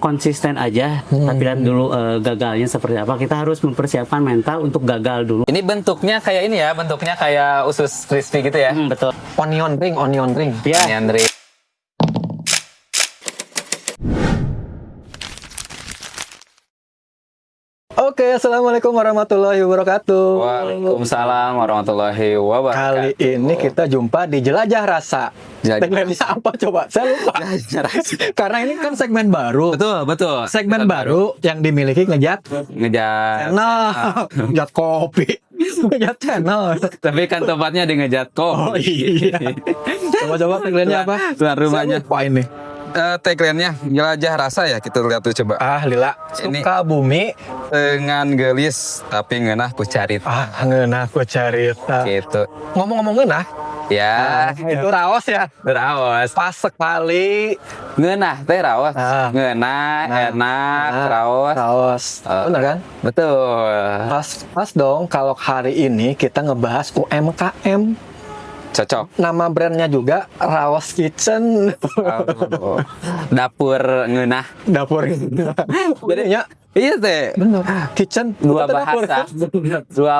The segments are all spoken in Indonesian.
konsisten aja, tapi lihat dulu gagalnya seperti apa. Kita harus mempersiapkan mental untuk gagal dulu. Ini bentuknya kayak ini ya, bentuknya kayak usus crispy gitu ya. Betul. Onion ring. Ya. Ini Andre. Oke, assalamualaikum warahmatullahi wabarakatuh. Waalaikumsalam warahmatullahi wabarakatuh. Kali ini kita jumpa di Jelajah Rasa. Tagline-nya apa coba? Saya lupa. Karena ini kan segmen baru. Betul. Segmen baru yang dimiliki Ngejat Ngejat. Channel. Ngejat kopi. Ngejat Channel. Tapi kan tempatnya di Ngejat Oh iya. Coba tagline-nya apa? Tuan rumahnya. Saya lupa ini. Tagline-nya Jelajah Rasa ya, kita lihat tuh coba. Lila. Ini- Suka bumi. Dengan gelis tapi ngeunah ku carit. Ngeunah ku carita. Gitu. Ngomong-ngomong ngeunah. Ya, Itu raos ya. raos. Pas sekali. Ngeunah teh raos. Ah. Ngeunah, enak, raos. Raos. Bener kan? Betul. Pas dong kalau hari ini kita ngebahas UMKM. Cocok. Nama brandnya juga Raos Kitchen. Oh. Dapur ngeunah. Dapur. Jadinya Iya teh. bener. Kitchen. Dua Itu dapur.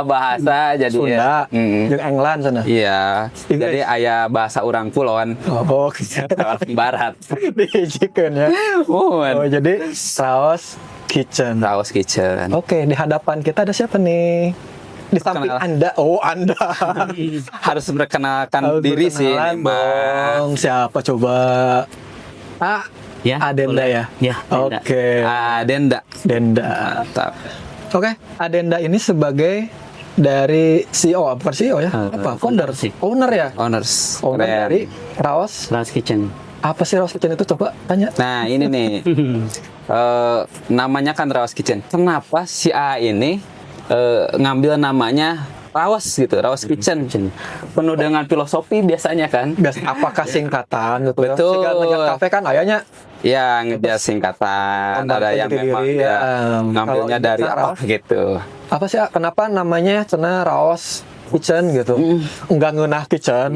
bahasa jadi Sunda. Jeung England sana. Iya. Inggris. Jadi aya bahasa urang kulon. Oh, Orang barat. dihijikeun ya. Oh, jadi Raos Kitchen. Raos Kitchen. Oke, di hadapan kita ada siapa nih? Di samping Perkenalan. Anda. Harus memperkenalkan Harus diri sih. berkenalan Bang. dong. Siapa coba? Ya. Adenda boleh. ya? Ya. Adenda. Oke. Denda. Denda. Mantap. Oke, Adenda ini sebagai dari CEO, apa CEO ya? Apa? Founder sih. Owner ya? Owners. Owner Keren. dari Raos. Raos Kitchen. Apa sih Raos Kitchen itu? Coba tanya. Nah ini nih. Namanya kan Raos Kitchen. Kenapa si A ini ngambil namanya Raos gitu, Raos Kitchen. Penuh dengan filosofi biasanya kan. Apakah singkatan gitu ya? Betul. Segala Ngejat Cafe kan ayahnya Ya ngejas singkatan, Kontak ada yang diri, memang ya. ngambilnya Kalau dari kita apa Raos. gitu. apa sih? Kenapa namanya cenah Raos Kitchen gitu? Enggak ngeunah kitchen.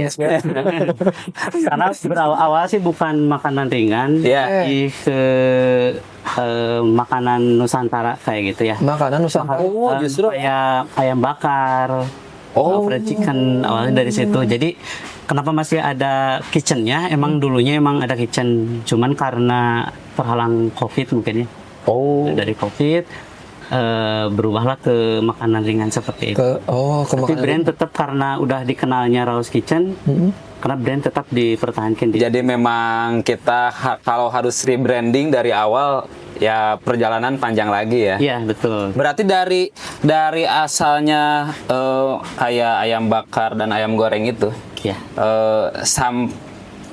Karena berawal sih bukan makanan ringan, Iya. lebih ke makanan Nusantara kayak gitu ya. Makanan Nusantara. Oh, justru. Kayak ayam bakar, fried chicken awalnya dari situ. Jadi kenapa masih ada kitchennya? Emang dulunya emang ada kitchen, cuman karena terhalang COVID mungkin ya. Dari COVID berubahlah ke makanan ringan seperti itu. Tapi makanan. brand tetap karena udah dikenalnya Raos Kitchen, karena brand tetap dipertahankan. Jadi memang kita kalau harus rebranding dari awal ya perjalanan panjang lagi ya. Iya betul. Berarti dari asalnya kayak ayam bakar dan ayam goreng itu Ya.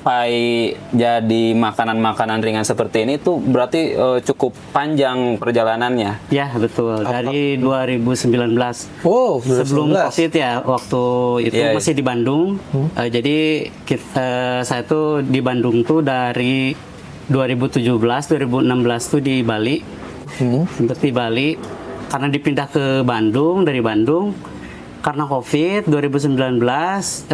sampai jadi makanan-makanan ringan seperti ini tuh berarti cukup panjang perjalanannya. Ya betul. Dari 2019. Wow, Sebelum 2019. COVID ya, waktu itu Iya. masih di Bandung. Jadi saya tuh di Bandung tuh dari 2017, 2016 tuh di Bali. Sempet di Bali. Karena dipindah ke Bandung, dari Bandung. Karena COVID 2019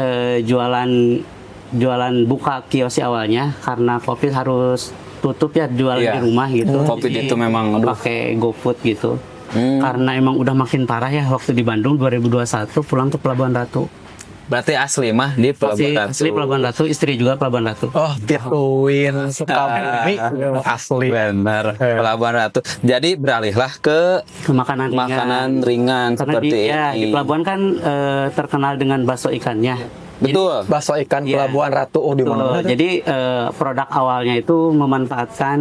jualan buka kios awalnya. Karena COVID harus tutup ya, jualan Iya. di rumah gitu. COVID Jadi itu memang, aduh. pakai GoFood gitu. Karena emang udah makin parah ya waktu di Bandung 2021 pulang ke Pelabuhan Ratu. Berarti asli mah di Pelabuhan Ratu. Asli Pelabuhan Ratu, istri juga Pelabuhan Ratu. Oh, Tituin Sukabumi asli. Benar. Pelabuhan Ratu. Jadi beralihlah ke Ke makanan ringan. makanan ringan Karena seperti di ini. Pelabuhan kan terkenal dengan bakso ikannya. Betul. Bakso ikan Iya. Pelabuhan Ratu di mana? Jadi produk awalnya itu memanfaatkan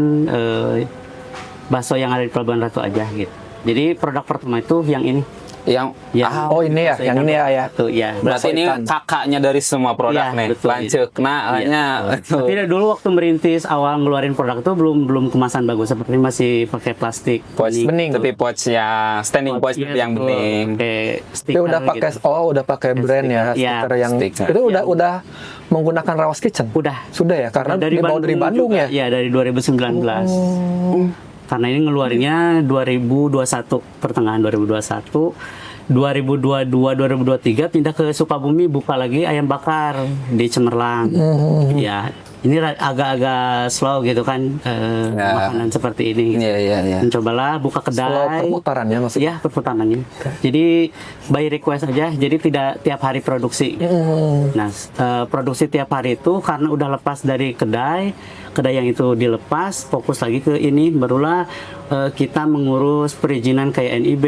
bakso yang ada di Pelabuhan Ratu aja gitu. Jadi produk pertama itu yang ini. Yang Ya. Oh, ini ya, Bakso yang ikan ini ya. Tuh, ya. berarti ini ikan. kakaknya dari semua produk Iya, nih. betul. Lanceukna hanya Tapi dulu waktu merintis awal ngeluarin produk itu belum kemasan bagus, seperti masih pakai plastik Bening. Tapi pouchnya standing pouch Iya, yang betul. bening. Pakai Tapi stiker udah pakai gitu. udah pakai brand ya, Iya, stiker yang stiker. itu udah menggunakan Raos Kitchen. Udah. Sudah ya, karena dibawa dari Bandung juga. ya. Iya, dari 2019. Karena ini ngeluarinnya 2021, pertengahan 2021. 2022 2023 pindah ke Sukabumi, buka lagi ayam bakar di Cemerlang. Ya, ini agak-agak slow gitu kan makanan seperti ini. Iya. Mencobalah buka Slow kedai. perputarannya maksudnya. Ya, perputarannya. Jadi by request aja, jadi tidak tiap hari produksi. Nah, produksi tiap hari itu karena udah lepas dari kedai yang itu dilepas, fokus lagi ke ini, barulah kita mengurus perizinan kayak NIB,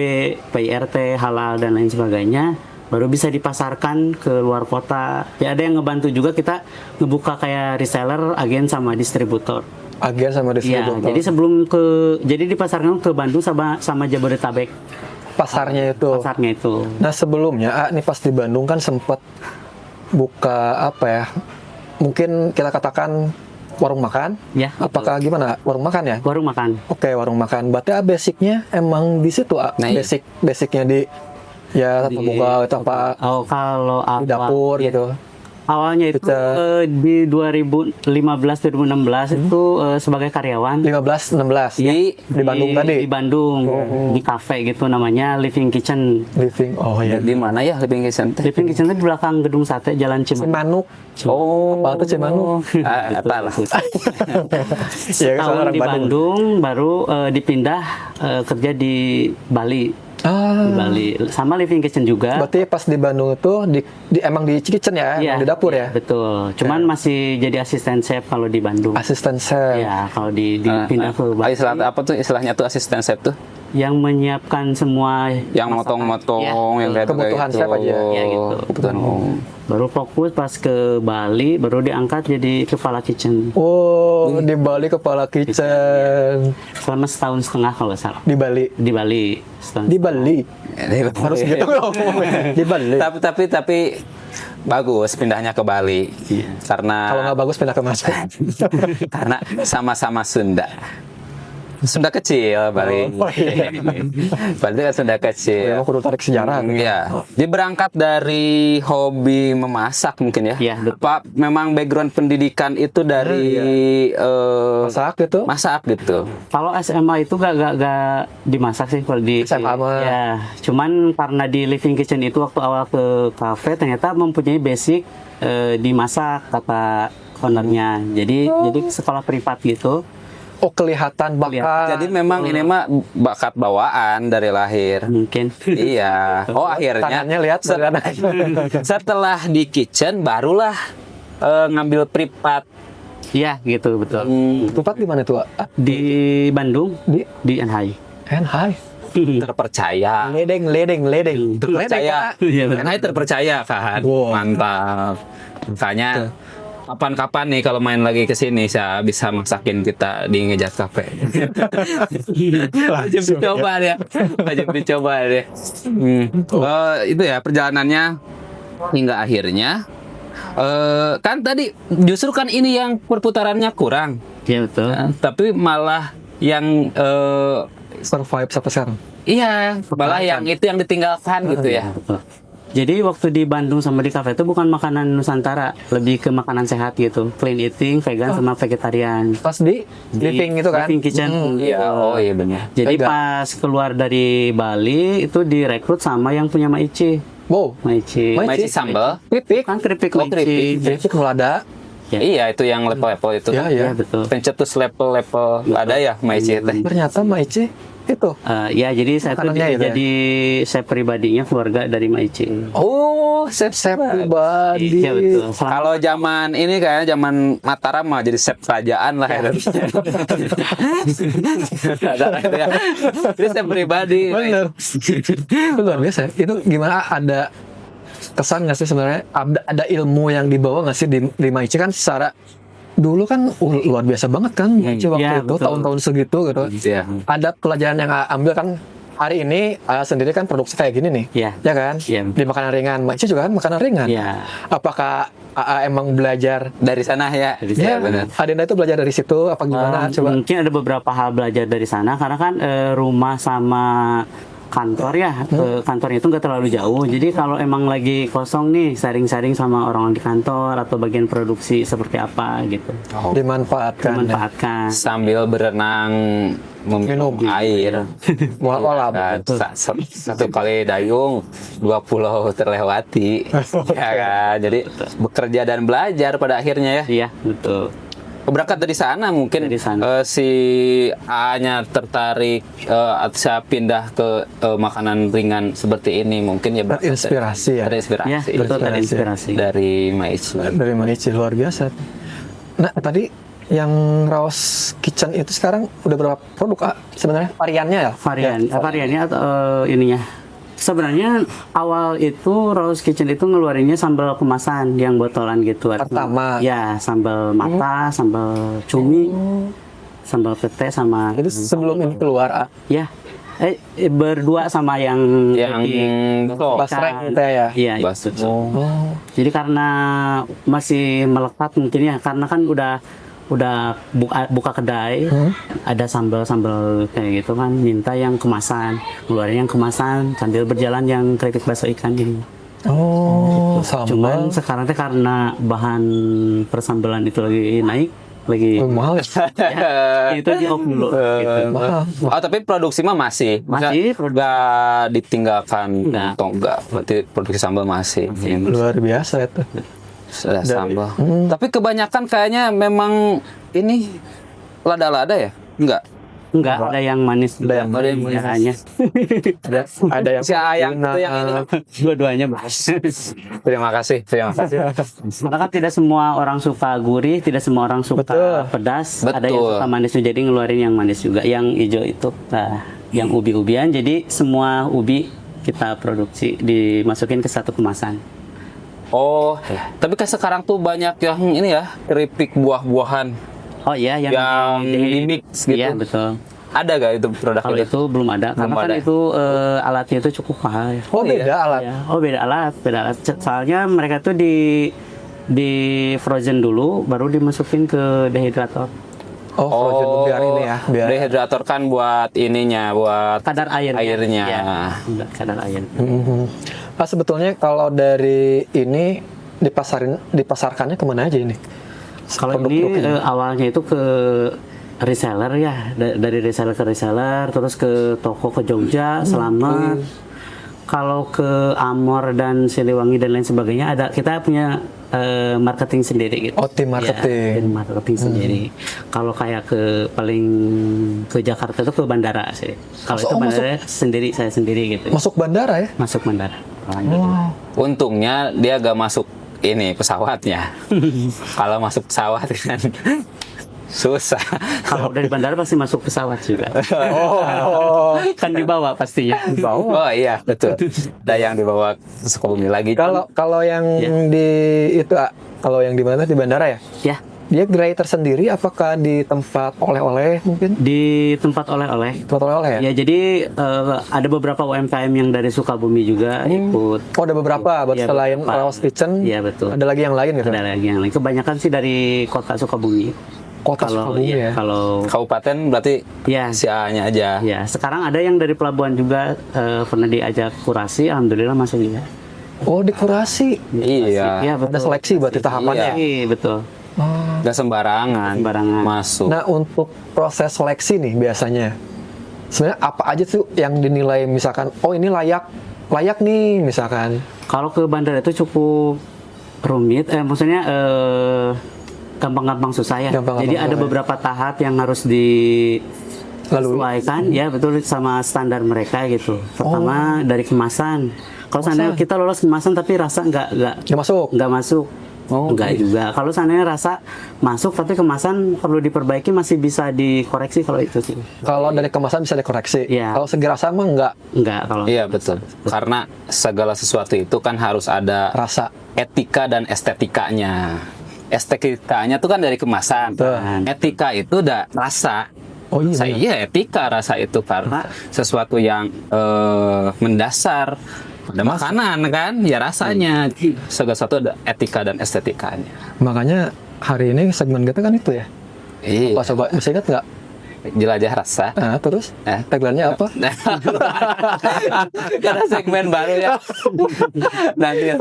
PIRT, halal dan lain sebagainya, baru bisa dipasarkan ke luar kota. Ya ada yang ngebantu juga, kita ngebuka kayak reseller, agen sama distributor. Agen sama Ya, distributor. jadi dipasarkan ke Bandung sama Jabodetabek. Pasarnya itu. Pasarnya itu. Nah sebelumnya, nih pas di Bandung kan sempat buka apa ya? Mungkin kita katakan warung makan. Ya. Apakah gimana? Warung makan ya? Warung makan. Oke, warung makan. Berarti basicnya emang di situ, Nah, iya. basicnya di ya tata boga itu apa Oh, kalau di dapur ya, gitu. awalnya itu di 2015-2016 itu sebagai karyawan 15-16 Di di Bandung tadi. di Bandung di kafe gitu namanya Living Kitchen. Living. Oh ya. di mana ya Living Kitchen teh? Living Kitchen itu di belakang gedung sate Jalan Cimanuk. Cimanuk. Oh, Apa tuh Cimanuk? apalah. Ya, kan Tahun orang di Bandung baru dipindah kerja di Bali. Di Ah, Bali sama Living Kitchen juga. berarti pas di Bandung itu emang di kitchen ya, Iya, emang di dapur ya? Betul. Cuman masih jadi asisten chef kalau di Bandung. Asisten chef. Ya, kalau dipindah ke Bali. Istilah apa tuh istilahnya tuh asisten chef tuh? Yang menyiapkan semua Yang masakan. motong-motong Ya, yang kayak Kebutuhan chef aja. Ya, gitu. Kebutuhan. Baru fokus pas ke Bali, baru diangkat jadi kepala kitchen Oh, di Bali kepala kitchen. selama 1,5 tahun kalau nggak salah. Di Bali. Di Bali. setahun. Di Bali. Harus gitu ngomongnya. Di Bali. Tapi bagus pindahnya ke Bali. Karena Kalau nggak bagus pindah ke Mas. karena sama-sama Sunda. Sunda kecil Bali. Oh, iya. Bali kan Sunda kecil. Memang kudu tarik sejarah. Iya. Dia berangkat dari hobi memasak mungkin ya. Iya, betul. Apa memang background pendidikan itu dari Masak gitu. masak gitu. Kalau SMA itu gak dimasak sih kalau di SMA mah. ya. Cuman karena di Living Kitchen itu waktu awal ke kafe ternyata mempunyai basic dimasak kata ownernya. Jadi sekolah privat gitu. Oh, kelihatan bakat. Jadi memang ini mah bakat bawaan dari lahir. Mungkin. Iya. Oh akhirnya tangannya lihat setelah di kitchen barulah ngambil privat. Iya, gitu betul. Tempat di mana tuh? Ah, Di Bandung di NHI. Hai. Terpercaya. Ledeng. Terpercaya. Iya, betul. Karena terpercaya kan. Wow. Mantap. Makanya kapan-kapan nih kalau main lagi ke sini saya bisa masakin kita di Ngejat Cafe. Wajib dicoba deh. Wajib dicoba deh. Itu ya perjalanannya hingga akhirnya kan tadi justru kan ini yang perputarannya kurang. Iya, betul. Tapi malah yang Survive sampai sekarang. iya, malah yang itu yang ditinggalkan gitu ya. Betul. Jadi waktu di Bandung sama di kafe itu bukan makanan Nusantara, lebih ke makanan sehat gitu, clean eating, vegan sama vegetarian. Pas di living itu kan. Living Kitchen. Iya, oh iya benar. Jadi Vegan. pas keluar dari Bali itu direkrut sama yang punya Maici. Wow. Maici. Maici sambal. Keripik. Kan keripik Oh, Maici. Keripik mulada. Ya. Iya, itu yang level-level itu. Ya, Ya, ya. betul. Pencetus level-level ada ya Maici teh. Ternyata Maici itu. Ya, jadi saya tuh Makanannya itu ya? jadi chef pribadinya keluarga dari Maici. Oh, Chef pribadi. Iya, betul. kalau zaman ini kayaknya zaman Mataram mah jadi chef kerajaan lah ya. Ada itu ya. Jadi chef pribadi. Bener. Itu luar biasa. Itu gimana, ada kesan nggak sih sebenarnya? Ada ilmu yang dibawa nggak sih di Maici kan secara dulu kan luar biasa banget kan Maici waktu Iya, itu betul. tahun-tahun segitu gitu. Iya. Ada pelajaran yang ambil kan hari ini sendiri kan produksi kayak gini nih. Iya. Ya kan? Iya. Di makanan ringan. Maici juga kan makanan ringan. Iya. Apakah emang belajar Dari sana ya. ya, benar. Adenda itu belajar dari situ apa gimana? Coba. Mungkin ada beberapa hal belajar dari sana karena kan rumah sama kantor ya, kantornya itu nggak terlalu jauh. Jadi kalau emang lagi kosong nih, sharing-sharing sama orang di kantor atau bagian produksi seperti apa gitu, Dimanfaatkan. dimanfaatkan. Sambil berenang Minum. air. Walau Kan, satu kali dayung 2 pulau terlewati. Ya kan. Jadi bekerja dan belajar pada akhirnya ya. Iya, betul. berangkat dari sana mungkin Dari sana. si A-nya tertarik saya pindah ke makanan ringan seperti ini mungkin ya berangkat Terinspirasi ya. terinspirasi Ya, betul, terinspirasi. dari Maichi. Dari Manichi luar biasa. Nah, tadi yang Raos Kitchen itu sekarang udah berapa produk sebenarnya variannya ya? Variannya atau ininya. Sebenarnya awal itu Rose Kitchen itu ngeluarinnya sambal kemasan yang botolan gitu. Pertama. Ya, sambal mata, sambal cumi, sambal pete sama Itu sebelum ini keluar, ya. Berdua sama yang basreng gitu ya. Iya, Basreng. itu. Oh. Jadi karena masih melekat mungkin ya, karena kan udah buka kedai, ada sambal kayak gitu kan, minta yang kemasan, keluarin yang kemasan sambil berjalan yang keripik bakso ikan ini. Oh, Cuman sambal. sekarang teh karena bahan persambalan itu lagi naik, lagi Mahal ya? itu di off dulu. Gitu. Mahal. Oh, tapi produksi mah masih. Masih, nggak ditinggalkan. Enggak. Atau enggak. Berarti produksi sambal masih. Luar biasa itu. Sudah sambal. Tapi kebanyakan kayaknya memang ini lada-lada ya? Enggak. Enggak, ada yang manis juga. yang manis. Biasanya. Ada yang Si Ayang itu yang ini. Dua-duanya bagus. Terima kasih. Karena kan tidak semua orang suka gurih, tidak semua orang suka Betul. pedas. Ada yang Betul. suka manis, jadi ngeluarin yang manis juga. Yang hijau itu, yang ubi-ubian. Jadi semua ubi kita produksi dimasukin ke satu kemasan. Oh, tapi kan sekarang tuh banyak yang ini ya, keripik buah-buahan Oh iya, yang di mix gitu. Iya betul. Ada gak itu produk Kalau itu? itu belum ada, Belum karena kan ada. itu alatnya itu cukup mahal. Ya. Oh, beda alat. Ya. Oh beda alat. Soalnya mereka tuh di frozen dulu, baru dimasukin ke dehydrator. Oh, frozen biar ini ya, biar Dehydrator kan buat ininya, buat Kadar airnya. airnya. Ya, udah kadar air. Sebetulnya kalau dari ini dipasarkannya kemana aja ini? Kalau ini awalnya itu ke reseller ya, dari reseller ke reseller, terus ke toko ke Jogja, Slamet. Kalau ke Amor dan Siliwangi dan lain sebagainya kita punya marketing sendiri gitu. Oh, tim marketing. Ya, tim marketing sendiri. Kalau kayak ke Jakarta itu ke bandara sih. Kalau itu bandara saya sendiri gitu. Masuk bandara ya? Masuk bandara. Untungnya dia gak masuk ini pesawatnya. Kalau masuk pesawat kan susah. Kalau dari bandara pasti masuk pesawat juga. Oh, Kan dibawa pastinya. Oh iya betul. Ada yang dibawa ke Sukabumi lagi. kalau yang di itu kalau yang di mana di bandara ya? Ya, Dia gerai tersendiri apakah di tempat oleh-oleh mungkin? di tempat oleh-oleh. Tempat oleh-oleh ya? Ya, jadi ada beberapa UMKM yang dari Sukabumi juga ikut. Oh, ada beberapa buat Iya, selain beberapa. Raos Kitchen. Iya, betul. Ada lagi yang lain gitu. Ada lagi yang lain. Kebanyakan sih dari kota Sukabumi. Kota Sukabumi ya. Kalau Kabupaten berarti ya, si A-nya aja. ya sekarang ada yang dari pelabuhan juga pernah diajak kurasi, alhamdulillah masuk juga. Oh, dekorasi. Iya. Iya, Ada seleksi berarti tahapannya. Iya, betul. Oh. Gak sembarangan. Sembarangan. Masuk. Nah, untuk proses seleksi nih biasanya, sebenarnya apa aja tuh yang dinilai misalkan, oh ini layak nih misalkan. Kalau ke bandara itu cukup rumit, maksudnya gampang-gampang susah ya. Gampang-gampang Jadi ada susah ya. beberapa tahap yang harus disesuaikan ya, betul sama standar mereka gitu. Pertama dari kemasan. Kalau seandainya kita lolos kemasan tapi rasa nggak masuk. Enggak juga. Kalau seandainya rasa masuk tapi kemasan perlu diperbaiki, masih bisa dikoreksi kalau itu sih. Kalau dari kemasan bisa dikoreksi. Iya. Kalau segi rasa mah Enggak kalau. Iya betul. Karena segala sesuatu itu kan harus ada rasa. etika dan estetikanya. Estetikanya tuh kan dari kemasan. Betul. Etika itu udah rasa. Oh iya. Iya etika rasa itu karena sesuatu yang mendasar pada makanan kan ya rasanya. Segala sesuatu ada etika dan estetikanya. Makanya hari ini segmen kita kan itu ya. Iya. Apa coba bisa ingat nggak? Jelajah rasa. Nah, terus tagline-nya apa? Karena segmen baru ya. Nanti.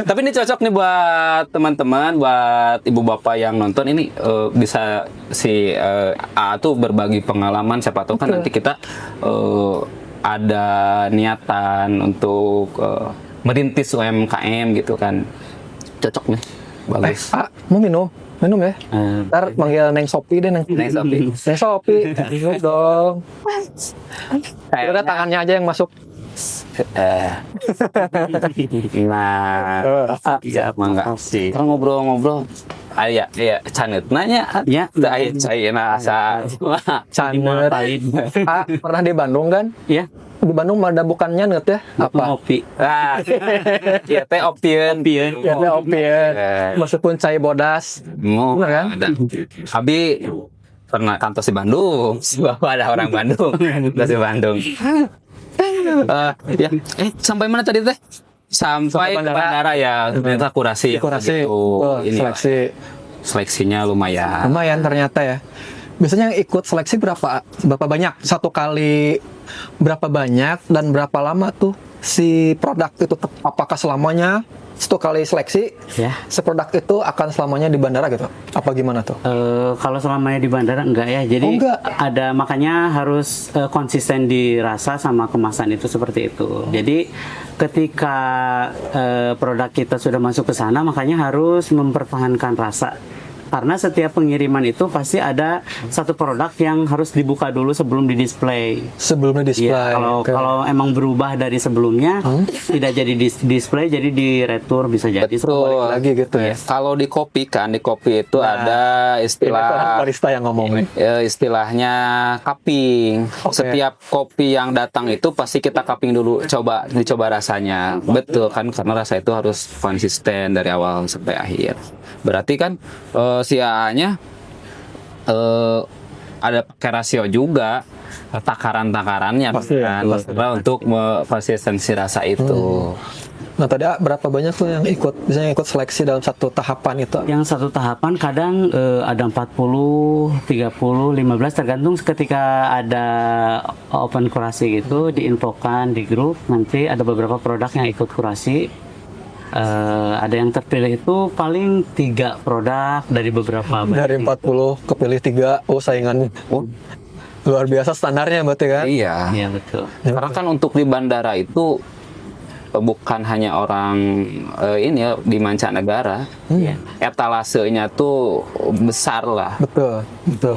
Tapi ini cocok nih buat teman-teman, buat ibu bapak yang nonton ini bisa si A tuh berbagi pengalaman. Siapa tahu kan nanti kita ada niatan untuk merintis UMKM gitu kan. Cocok nih. Bagus. Mau minum? Minum ya. Ntar manggil Neng Sopi deh, Neng Sopi. Neng Sopi, minum dong. Udah tangannya aja yang masuk. Nah, ya mangga. Sekarang ngobrol-ngobrol. Iya, canet nanya. Ya, Aya caina asa. Canet. Pernah di Bandung kan? ya, Di Bandung ada bukannya net ya? Apa? ngopi. Ah, iya teh opieun. Ya, teh opien. Meskipun cai bodas. Mau Bener kan? ada. Abi pernah kantos di Bandung. Bahwa ada orang Bandung. Kantos di Bandung. Ya, sampai mana tadi teh? Sampai ke bandara ya. Ternyata kurasi. Kurasi. Ini Seleksi. seleksinya lumayan. Lumayan ternyata ya. Biasanya yang ikut seleksi berapa banyak? Satu kali berapa banyak dan berapa lama tuh si produk itu? Apakah selamanya satu kali seleksi Ya. si produk itu akan selamanya di bandara gitu? Apa gimana tuh? Kalau selamanya di bandara enggak ya. Jadi Oh, enggak. ada, makanya harus konsisten di rasa sama kemasan itu seperti itu. Jadi ketika produk kita sudah masuk ke sana, makanya harus mempertahankan rasa. Karena setiap pengiriman itu pasti ada satu produk yang harus dibuka dulu sebelum di-display. Sebelumnya display. Iya, kalau emang berubah dari sebelumnya tidak jadi display, jadi di retur bisa jadi. Betul. lagi gitu ya. Kalau di kopi kan, di kopi itu ada Ini istilah barista yang ngomong nih. istilahnya cupping. Oke. Setiap kopi yang datang itu pasti kita cupping dulu, dicoba rasanya. Betul kan, karena rasa itu harus konsisten dari awal sampai akhir. Berarti kan si AA-nya ada pakai rasio juga, takaran-takarannya Pasti ya, kan, pasti. untuk konsistensi rasa itu. Nah tadi berapa banyak tuh yang biasanya ikut seleksi dalam satu tahapan itu? Yang satu tahapan kadang ada 40, 30, 15 tergantung ketika ada open kurasi gitu, diinfokan di grup, nanti ada beberapa produk yang ikut kurasi. Ada yang terpilih itu paling 3 produk dari beberapa Dari 40 kepilih 3, saingannya. Luar biasa standarnya berarti kan? Iya. Iya betul. Karena kan untuk di bandara itu bukan hanya orang ini ya, di mancanegara. Etalasenya tuh besar lah. Betul, betul.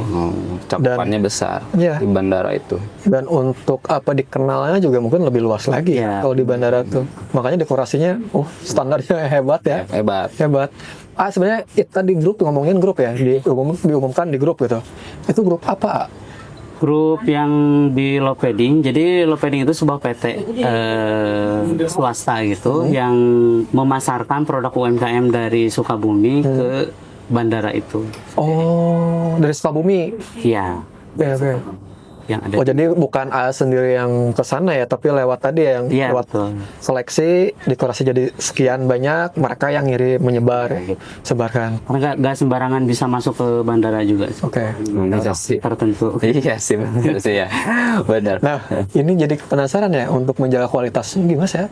Cakupannya besar Iya. di bandara itu. Dan untuk dikenalnya juga mungkin lebih luas lagi Iya. kalau di bandara tuh. Makanya dekorasinya, standarnya hebat ya. Hebat. Hebat. Sebenarnya tadi grup ngomongin grup ya, diumumkan di grup gitu. Itu grup apa? Grup yang di Lopeding, jadi Lopeding itu sebuah PT swasta gitu yang memasarkan produk UMKM dari Sukabumi ke bandara itu. Oh, dari Sukabumi. Iya, Oke. yang ada. Oh, jadi bukan A sendiri yang ke sana ya, tapi lewat tadi yang Iya, lewat betul. seleksi, dekorasi jadi sekian banyak, mereka yang ngirim menyebar, sebarkan. Karena nggak sembarangan bisa masuk ke bandara juga. Oke. Iya sih. Tertentu. Iya sih, benar sih ya. Benar. Nah, ini jadi penasaran ya untuk menjaga kualitasnya gimana ya?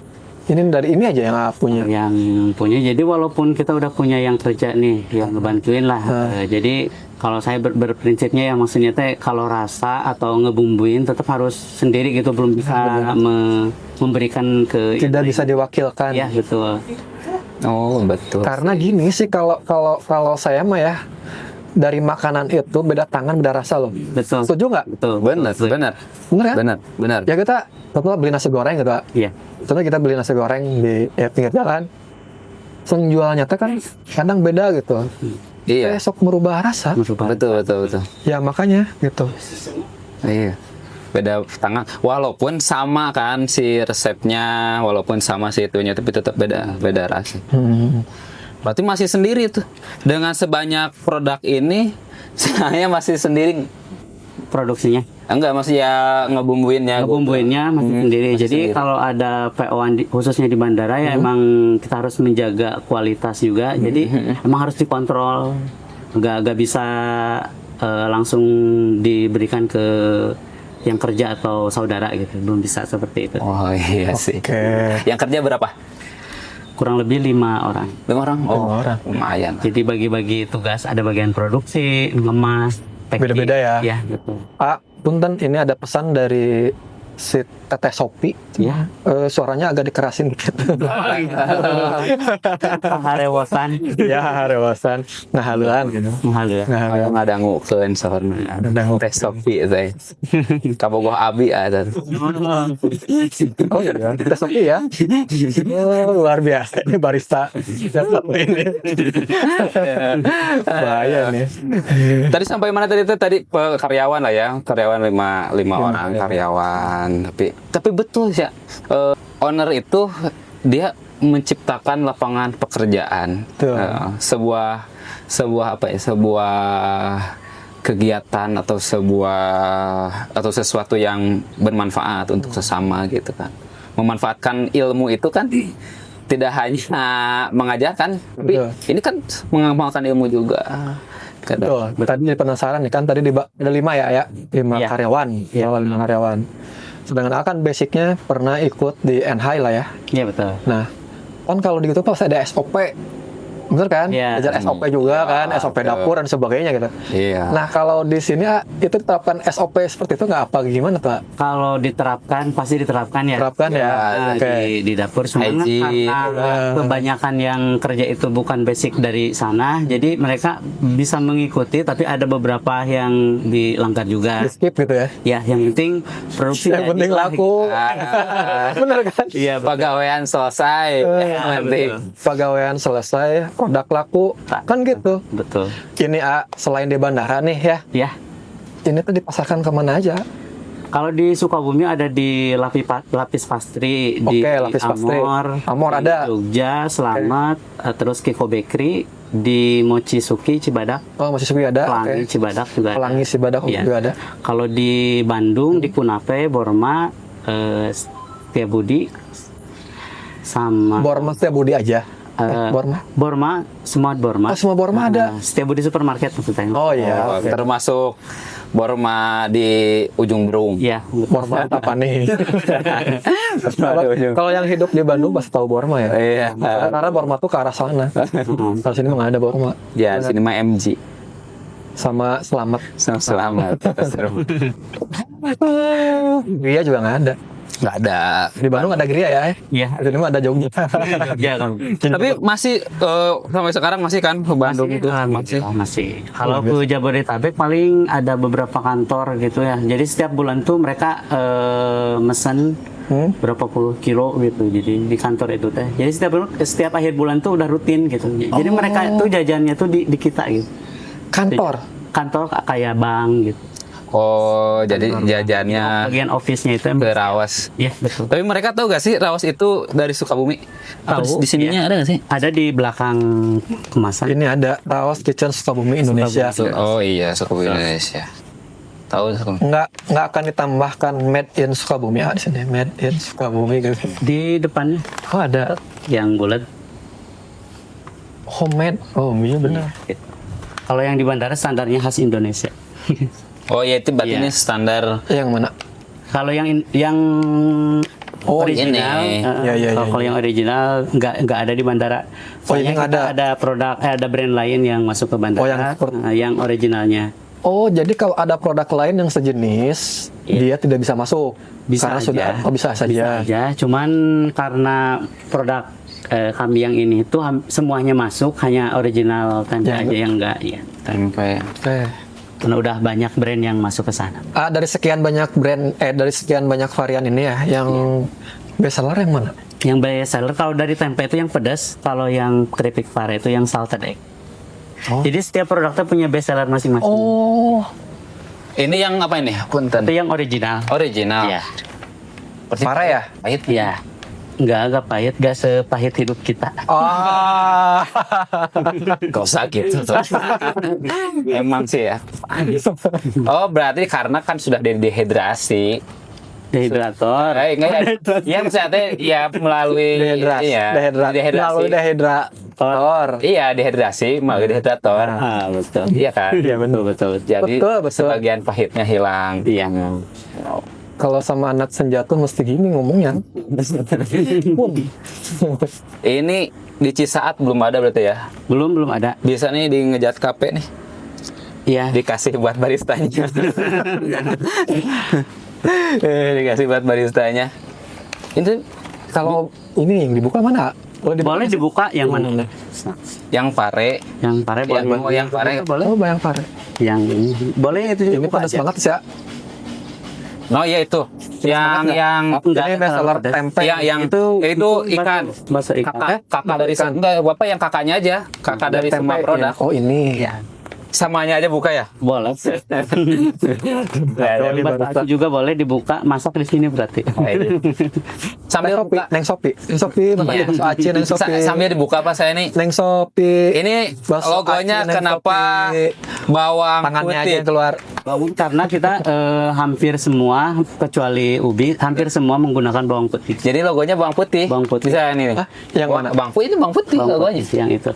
Ini dari ini aja yang A punya. Yang punya, jadi walaupun kita udah punya yang kerja nih, yang ngebantuin lah. Jadi kalau saya berprinsipnya ya, maksudnya teh kalau rasa atau ngebumbuin tetap harus sendiri gitu, belum bisa memberikan ke. Tidak bisa diwakilkan. Iya betul. Oh, betul. Karena gini sih kalau saya mah ya, dari makanan itu beda tangan beda rasa loh. Betul. Setuju nggak? Betul. Benar. Bener kan? Benar. Ya kita contoh beli nasi goreng gitu. Iya. Contoh kita beli nasi goreng di pinggir jalan. Penjualnya teh kan kadang beda gitu. Iya. Besok merubah rasa. Betul. Ya makanya gitu. Iya. Beda tangan. Walaupun sama kan si resepnya, walaupun sama si itunya, tapi tetap beda rasa. Berarti masih sendiri tuh. Dengan sebanyak produk ini, saya masih sendiri. Produksinya. Enggak, masih ya ngebumbuinnya. Ngebumbuinnya masih sendiri. masih Jadi sendiri. kalau ada PO-an khususnya di bandara ya emang kita harus menjaga kualitas juga. Jadi emang harus dikontrol. Nggak bisa langsung diberikan ke yang kerja atau saudara gitu. Belum bisa seperti itu. Oh iya sih. Oke. Yang kerja berapa? Kurang lebih 5 orang. 5 orang? Oh, 5 orang. lumayan. Jadi bagi-bagi tugas, ada bagian produksi, ngemas, packing. Beda-beda ya? Iya, betul. Punten, ini ada pesan dari si Teteh Sopi, Ya. suaranya agak dikerasin gitu. Harewosan. Ya, rewasan, ngahaluan gitu. Mahal ya. Kayak ngadangukeun saurna. Teh Sopi teh. Kabogoh abi ada. Oh iya, Teteh Sopi ya. Oh, luar biasa ini barista. Ini. Bahaya nih. Tadi sampai mana tadi teh? Tadi karyawan lah ya. Karyawan lima orang karyawan. Tapi betul sih ya. Owner itu dia menciptakan lapangan pekerjaan. Betul. Sebuah apa ya? Sebuah kegiatan atau sesuatu yang bermanfaat untuk sesama gitu kan. Memanfaatkan ilmu itu kan tidak hanya mengajarkan, tapi Betul. ini kan mengamalkan ilmu juga. Betul. Tadi penasaran nih kan tadi ada 5 ya, 5 Iya. karyawan, Iya. 5 karyawan. Sedangkan akan basicnya pernah ikut di NHI lah ya. Iya betul. Nah, kan kalau di itu pasti ada SOP, bener kan? Iya. Belajar SOP juga kan, SOP betul. dapur dan sebagainya gitu. Iya. Nah, kalau di sini itu diterapkan SOP seperti itu nggak apa gimana Pak? Kalau diterapkan pasti diterapkan ya. Terapkan ya? Nah, Oke. di dapur semuanya Hygiene. karena kebanyakan yang kerja itu bukan basic dari sana, jadi mereka bisa mengikuti, tapi ada beberapa yang dilanggar juga. Di skip gitu ya? Ya, yang penting produksi Yang penting jadi. laku. Bener kan? Iya, betul. Pegawaian selesai. Nanti. Pegawaian selesai, produk laku, kan gitu. Betul. Ini selain di bandara nih ya, Ya. ini tuh dipasarkan kemana aja? Kalau di Sukabumi ada di Lapis Pastri, di Oke, Lapis Pastri. Amor di ada. Jogja, Selamat, terus Kiko Bakery, di Mochisuki, Cibadak, Oh, masih sugi ada. Pelangi, Oke. Cibadak juga ada. Pelangi Cibadak Iya. juga ada. Kalau di Bandung, di Kunape, Borma, Setiabudi, sama Borma Setiabudi aja. Borma. Borma, semua Borma. Oh, semua Borma ada. Setiabudi supermarket maksudnya. Oh iya. Oh, Oke. termasuk Borma di ujung Berung. Iya. Borma apa nih? Kalau yang hidup di Bandung pasti tahu Borma ya. Iya. Karena Borma tuh ke arah sana. Kalau sini mah nggak ada Borma. Ya, sini mah MG. Sama Selamat. Selamat. Gria juga nggak ada. Nggak ada. Di Bandung ada Gria ya. Iya. Di sini mah ada Jogja. Jogja kan. Tapi masih sampai sekarang masih kan ke Bandung itu masih. Masih. Kalau ke Jabodetabek paling ada beberapa kantor gitu ya. Jadi setiap bulan tuh mereka mesen berapa puluh kilo gitu. Jadi di kantor itu teh. Jadi setiap akhir bulan tuh udah rutin gitu. Jadi mereka tuh jajannya tuh di kita gitu. Kantor. Kantor kayak bank gitu. Oh, jadi jajannya Bagian office-nya itu ke Rawas. Iya, betul. Tapi mereka tahu gak sih Rawas itu dari Sukabumi? Apa Tahu, di sininya ada gak sih? Ada di belakang kemasan. Ini ada Rawas Kitchen Sukabumi Indonesia. Oh iya, Sukabumi Indonesia. Tahu Sukabumi. Nggak akan ditambahkan made in Sukabumi di sini, made in Sukabumi gitu. Di depannya Oh ada yang bulat. homemade. Oh iya benar. Kalau yang di bandara standarnya khas Indonesia. Oh iya, itu berarti Iya. ini standar. Yang mana? Kalau yang Oh, original, ini. Ya. kalau yang original nggak ada di bandara. Oh, ini Soalnya kita ada. ada produk, ada brand lain yang masuk ke bandara. Oh, yang seperti- yang originalnya. Oh jadi kalau ada produk lain yang sejenis, Iya. dia tidak bisa masuk. Bisa Karena aja. sudah bisa saja. Ya, cuman karena produk kami yang ini tuh semuanya masuk, hanya original tempe Ya, aja yang enggak ya. Tempe. Oke. Karena udah banyak brand yang masuk ke sana. Dari sekian banyak brand, dari sekian banyak varian ini ya, yang best seller yang mana? Yang best seller kalau dari tempe itu yang pedas, kalau yang keripik pare itu yang salted egg. Oh. Jadi setiap produknya punya best seller masing-masing. Oh, Ini yang apa ini? Punten. Itu yang original. Original. Iya. Berarti Pare ya? Pahit. Iya. Enggak pahit, enggak sepahit hidup kita. Ah, Gak usah gitu. Emang sih ya. Oh, berarti karena kan sudah dehidrasi. Dehidrator. Enggak ya. Iya, maksudnya ya melalui dehidrasi, iya, melalui dehidrator. Iya, dehidrasi melalui dehidrator. Ah, betul. Iya kan? Iya, betul. Jadi Betul. sebagian pahitnya hilang. Iya. Kalau sama anak senja tuh mesti gini ngomongnya. Ini di Cisaat belum ada berarti ya? Belum ada. Bisa nih di Ngejat Cafe nih Iya. dikasih buat baristanya. Dikasih buat baristanya. Itu Kalau ini yang dibuka mana? Boleh dibuka yang mana? yang pare, Yang pare boleh. yang pare. Boleh. Oh, bayang pare. Yang ini boleh itu Ini dibuka panas aja. banget sih ya. No ya itu. Yang Enggak, Ini bestseller terlalu pedas. tempe. yang itu ikan. Bahasa ikan. Kakak dari enggak, Bapak yang kakaknya aja. Kakak dari Tempe, semua produk. ya. Oh, ini. Ya, Samanya aja buka ya. boleh. Bahasa aku juga boleh dibuka, masak di sini berarti. Sambil buka. Neng Sopi. Neng Sopi, Iya. bakso Aceh Neng Sopi. Sambil dibuka Pak saya nih. Neng Sopi. Ini Bakso logonya Aceh, Neng kenapa Sopi. bawang Tangannya aja putih? yang keluar. Karena kita hampir semua kecuali ubi, hampir semua menggunakan bawang putih. Jadi logonya bawang putih. Bawang putih. Bisa ini. Hah? Yang mana? Bawang putih ini bawang putih Bawang logonya. putih yang itu.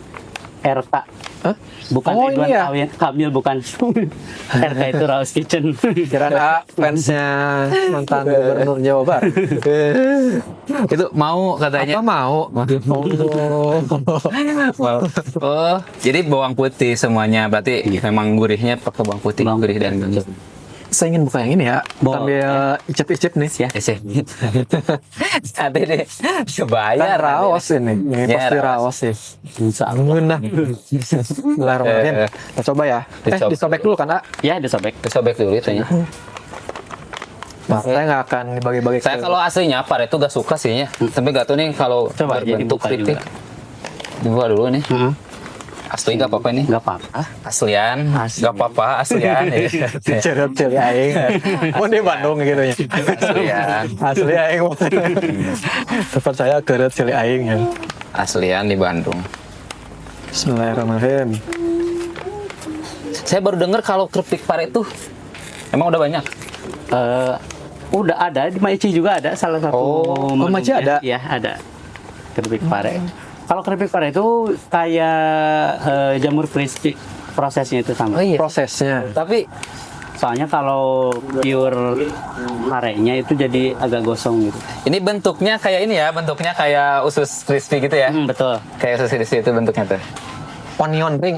RK. Hah? Bukan Oh, Ridwan ini ya? Kamil bukan. RK itu Raus Kitchen. Kira fansnya mantan gubernur Jawa Barat. Itu mau katanya. Apa mau? Oh, jadi bawang putih semuanya. Berarti memang gurihnya pakai bawang putih. Bawang Gurih dan putih. Saya ingin buka yang ini ya. Sambil icip-icip nih. Ya. Ada deh. Bayar. Kan raos ini. Ini Ya, pasti raos. raos sih. Insya Allah. Nah. Bismillahirrahmanirrahim. Kita coba ya. Disobek dulu kan, A? Ya, disobek. Sobek dulu itunya. Nah, saya nggak akan dibagi-bagi. Saya kalau aslinya pare itu gak suka sih ya. Tapi gak tahu nih kalau Coba aja berbentuk dibuka kritik. juga. Dibuka dulu nih. Asli gak apa-apa nih. Nggak apa-apa. Aslian, Asli. gak apa-apa, aslian. Cerut cili aing. Mau di Bandung gitu ya. Aslian, Asli aing. Tempat saya kerut cili aing ya. aslian di Bandung. Bismillahirrahmanirrahim. Saya baru dengar kalau keripik pare itu emang udah banyak. Udah ada di Maici juga ada salah satu. Oh, menunya. Maici ada? Iya, ada. Keripik pare. Kalau keripik pare itu kayak jamur crispy, prosesnya itu sama. iya. Prosesnya. Tapi Soalnya kalau pure parenya itu jadi agak gosong gitu. ini bentuknya kayak ini ya, bentuknya kayak usus crispy gitu ya. Betul. Kayak usus crispy itu bentuknya tuh. Onion ring.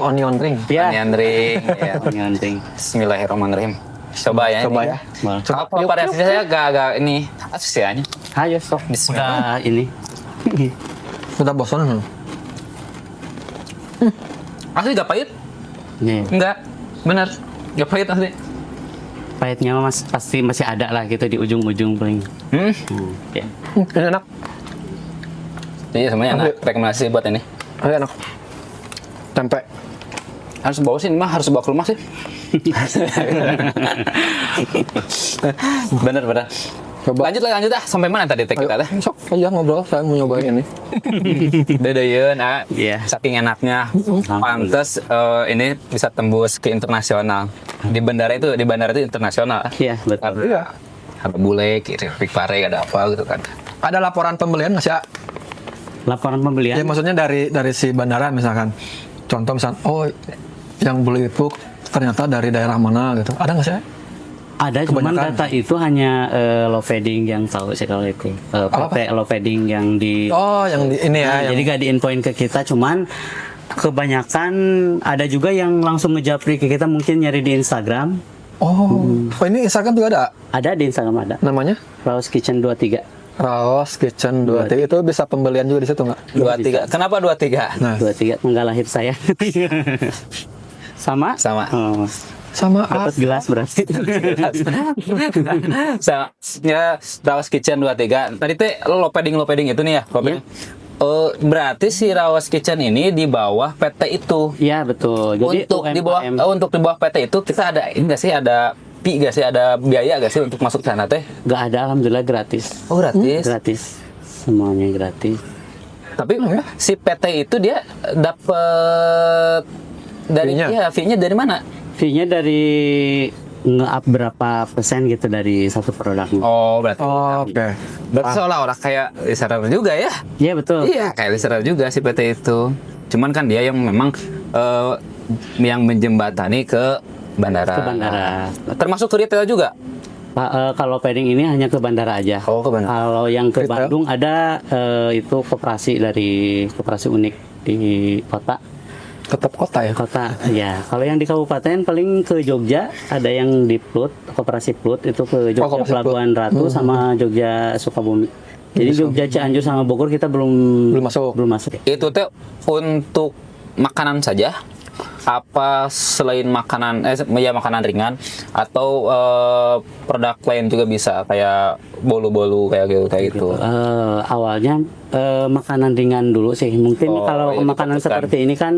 Ya. Onion ring. Ya. Onion ring. Bismillahirrahmanirrahim. Coba ya. Coba ini. ya. Boleh. Kalau pada aslinya saya agak ini aslinya. Ayo sok. Bismillah. Udah ini. Udah bosan belum? Asli gak pahit? Nih, Enggak. Benar. Gak pahit asli. pahitnya pasti masih ada lah gitu di ujung-ujung paling. Ya. Ini enak. Iya semuanya enak. Rekomendasi buat ini. Ini enak. Tempe. Harus bawa sih, mah harus bawa ke rumah sih. bener. Coba. Lanjut sampai mana tadi teh kita teh? Sok aja ngobrol, saya mau nyobain ini. Dedeyeun, Iya. saking enaknya. Pantes ini bisa tembus ke internasional. Di bandara itu internasional. Iya, betul. Iya. Ada bule, keripik pare, ada apa gitu kan. Ada laporan pembelian nggak sih, A? Laporan pembelian. Ya maksudnya dari si bandara misalkan. Contoh misalkan, oh yang beli itu ternyata dari daerah mana gitu. Ada nggak sih, A? Ada, cuman Kebanyakan. data itu hanya low padding yang tahu sih kalau itu. PP low padding yang di Oh, yang di, ini ya. jadi gak diinfoin ke kita, cuman kebanyakan ada juga yang langsung ngejapri ke kita, mungkin nyari di Instagram. Oh, ini Instagram juga ada. Ada di Instagram ada. Namanya Raus Kitchen 23. Raos Kitchen 23 itu bisa pembelian juga di situ nggak? 23. Kenapa 23? Nah, 23 tanggal lahir saya. Sama? Sama. Oh, sama A. dapat gelas berarti. Sama ya Rawas Kitchen 23. Tadi teh lo padding itu nih ya, padding. Berarti si Rawas Kitchen ini di bawah PT itu. Iya, betul. Jadi Untuk di bawah di bawah PT itu kita ada ini nggak sih, ada fee nggak sih, ada biaya nggak sih untuk masuk sana teh? nggak ada, alhamdulillah gratis. Oh gratis. Gratis. Semuanya gratis. Tapi si PT itu dia dapat dari Fee-nya? fee-nya dari mana? Fee-nya dari nge-up berapa persen gitu dari satu produknya. Oh berarti. Oh, oke. Berarti seolah-olah kayak reseller juga ya? Iya, betul. Iya, kayak reseller juga si PT itu. Cuman kan dia yang memang yang menjembatani ke bandara. Ke bandara. Termasuk ke retail juga? Kalau padding ini hanya ke bandara aja. Oh, ke bandara. Kalau yang ke Retail? Bandung ada itu koperasi dari koperasi unik di kota. Tetap kota ya. kota. Ya, kalau yang di kabupaten paling ke Jogja, ada yang di Plut, Koperasi Plut itu ke Jogja Koperasi Pelabuhan Ratu sama Jogja Sukabumi. Jadi Jogja, Cianjur sama Bogor kita belum masuk. Belum masuk. Itu teh untuk makanan saja? Apa selain makanan ya makanan ringan atau produk lain juga bisa kayak bolu-bolu kayak gitu. Awalnya makanan ringan dulu sih. Mungkin Oh, kalau iya, makanan difokuskan. seperti ini kan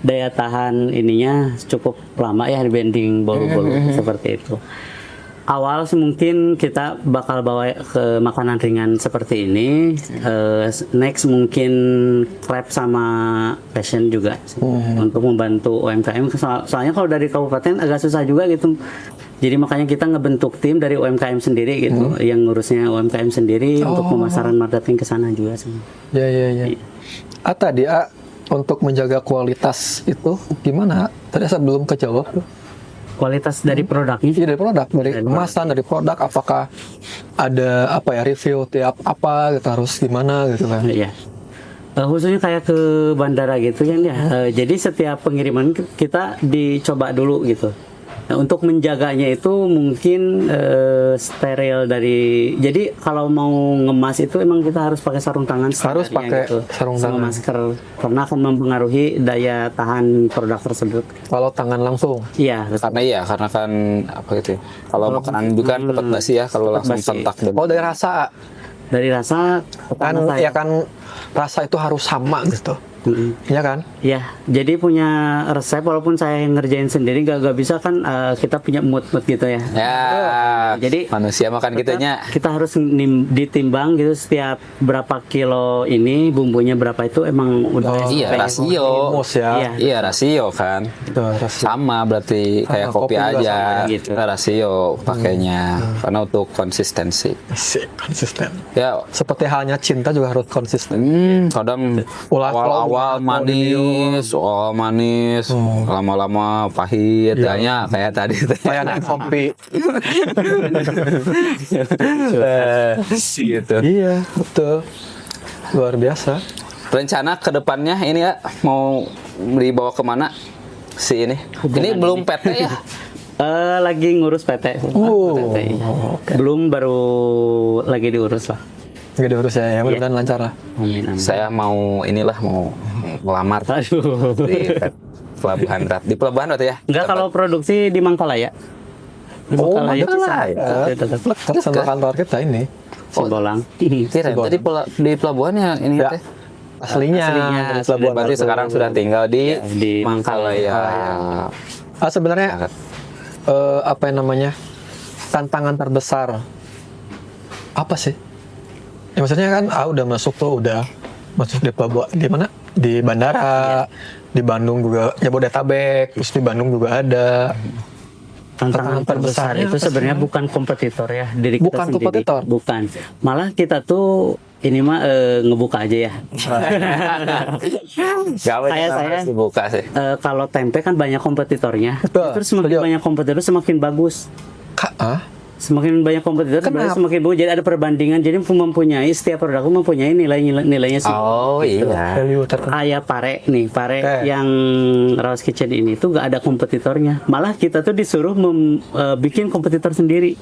daya tahan ininya cukup lama ya dibanding bolu-bolu seperti itu. Awal sih mungkin kita bakal bawa ke makanan ringan seperti ini. Next mungkin crab sama passion juga sih, untuk membantu UMKM. Soalnya kalau dari kabupaten agak susah juga gitu. Jadi makanya kita ngebentuk tim dari UMKM sendiri gitu, yang ngurusnya UMKM sendiri untuk pemasaran marketing ke sana juga sih. Ya. Tadi untuk menjaga kualitas itu gimana? Tadi saya belum kejawab tuh. Kualitas dari produknya Iya, dari produk, dari kemasan, dari produk, apakah ada review tiap gitu, harus gimana gitu kan? Iya. Khususnya kayak ke bandara gitu kan ya. Jadi setiap pengiriman kita dicoba dulu gitu. Nah, untuk menjaganya itu mungkin steril dari. Jadi kalau mau ngemas itu emang kita harus pakai sarung tangan. Harus sebenarnya pakai sarung sama tangan. masker karena akan mempengaruhi daya tahan produk tersebut. Kalau tangan langsung, Iya, betul. Karena kan apa gitu ya. Kalau makanan juga kan cepat basi ya kalau langsung basi. sentak. dari rasa Dari rasa kan pertama saya- ya kan rasa itu harus sama gitu, ya kan? Ya, jadi punya resep walaupun saya yang ngerjain sendiri gak bisa kan kita punya mood gitu ya. Ya. Jadi manusia makan tetap gitunya. kita harus ditimbang gitu setiap berapa kilo ini bumbunya berapa itu emang udah Iya, kayak- rasio. Rumus ya. Iya. Iya, rasio kan. Itu rasio. Sama berarti kayak kopi kopi juga aja sama gitu. rasio pakainya karena untuk konsistensi. Asik, konsisten. Ya, Seperti halnya cinta juga harus konsisten. kadang Ulah- awal-awal manis, lama-lama pahit, kayaknya kayak tadi. Kayak naik kopi. Gitu. Iya, betul. Luar biasa. Rencana ke depannya ini ya mau dibawa kemana si ini? Ini belum PT ya? lagi ngurus PT. Oh, PT, iya. Belum, baru lagi diurus lah. Nggak diurus ya, mudah-mudahan lancar lah. Amin, amin. Saya mau mau melamar Aduh. di Pelabuhan Ratu. Di Pelabuhan Ratu ya? Enggak, kalau produksi di Mangkalaya. Di Mangkalaya. Dekat sama kantor kita ini. Simbolang. Kira tadi di pelabuhannya ini Ya. teh. Aslinya, dari Pelabuhan Berarti Ratu. sekarang sudah tinggal di Di Mangkalaya. Sebenarnya apa yang namanya tantangan terbesar apa sih? Ya maksudnya kan udah masuk di pelabuhan di mana? Di bandara, di Bandung juga Jabodetabek, terus di Bandung juga ada. Tantangan terbesar itu sebenarnya bukan kompetitor ya, diri kita Bukan sendiri. kompetitor. Bukan. Malah kita tuh ini mah ngebuka aja ya. Kayak saya buka sih. kalau tempe kan banyak kompetitornya. Betul, Terus semakin setuju. banyak kompetitor semakin bagus. Semakin banyak kompetitor berarti Kenapa? semakin bagus. Jadi ada perbandingan. Jadi mempunyai setiap produk mempunyai nilainya sih. Oh iya. Value tertentu. Kayak pare yang Raus Kitchen ini tuh gak ada kompetitornya. Malah kita tuh disuruh bikin kompetitor sendiri,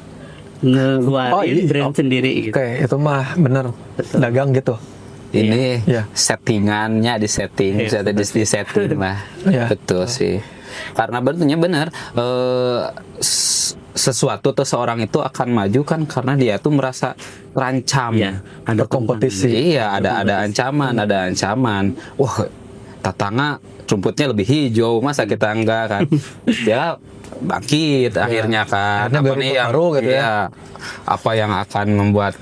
ngeluarin brand sendiri gitu. Oke, itu mah bener dagang gitu. Ini Iya. settingannya di setting, bisa di setting mah. Iya. Betul sih. Karena benar sesuatu atau seorang itu akan maju kan karena dia tuh merasa terancam. Iya, ada Kompetisi. Iya, ada ancaman. Wah, tatangga rumputnya lebih hijau, masa kita enggak kan? Ya bangkit akhirnya kan. Akhirnya biar rumput baru gitu ya. iya, apa yang akan membuat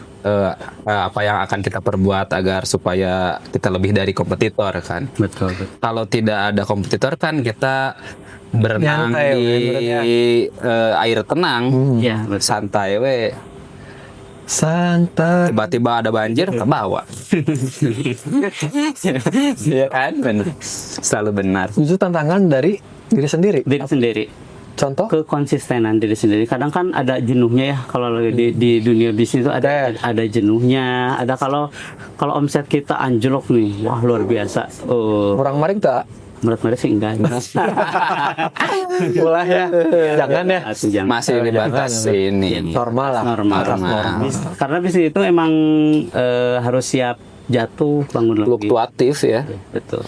apa yang akan kita perbuat agar supaya kita lebih dari kompetitor kan? Betul. Kalau tidak ada kompetitor kan kita berenang Nyantai, di berenang. air tenang, Iya, betul. santai we. Santai. Tiba-tiba ada banjir ke bawah. Iya kan, benar. Selalu benar. Itu tantangan dari diri sendiri. Diri sendiri. Contoh? Kekonsistenan diri sendiri. Kadang kan ada jenuhnya ya, kalau lagi di dunia bisnis itu ada jenuhnya. Ada kalau omset kita anjlok nih, wah luar biasa. Orang maring tak Menurut sih enggak. Mulai ya. Jangan ya. Atau jangan. Masih di batas ini. Normal lah. Normal. Karena bis itu emang harus siap jatuh bangun lagi. Fluktuatif ya. Betul.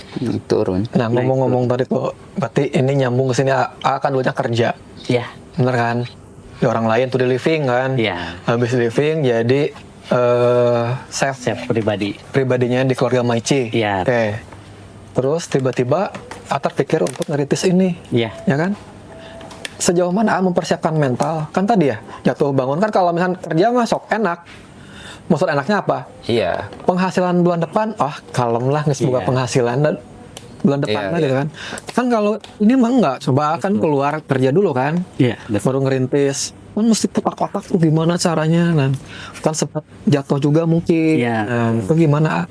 Turun. Nah, ngomong-ngomong tadi tuh, berarti ini nyambung ke sini. Kan dulunya kerja, Ya. bener kan? Di orang lain tuh di living kan? Iya. Habis living jadi chef Siap pribadi. pribadinya di keluarga Maici. Iya. Oke. Terus tiba-tiba terpikir untuk ngerintis ini, Iya. ya kan? Sejauh mana mempersiapkan mental? Kan tadi ya, jatuh bangun kan kalau misalnya kerja mah sok enak. Maksud enaknya apa? Iya. Penghasilan bulan depan, kalem lah, nggak semoga Iya. penghasilan dan bulan depan Iya, lah gitu kan. Kan kalau ini mah enggak, coba kan keluar kerja dulu kan, Iya. Betul. baru ngerintis. Kan mesti putar-otak tuh gimana caranya, dan kan sempat jatuh juga mungkin. Iya. Nah, itu gimana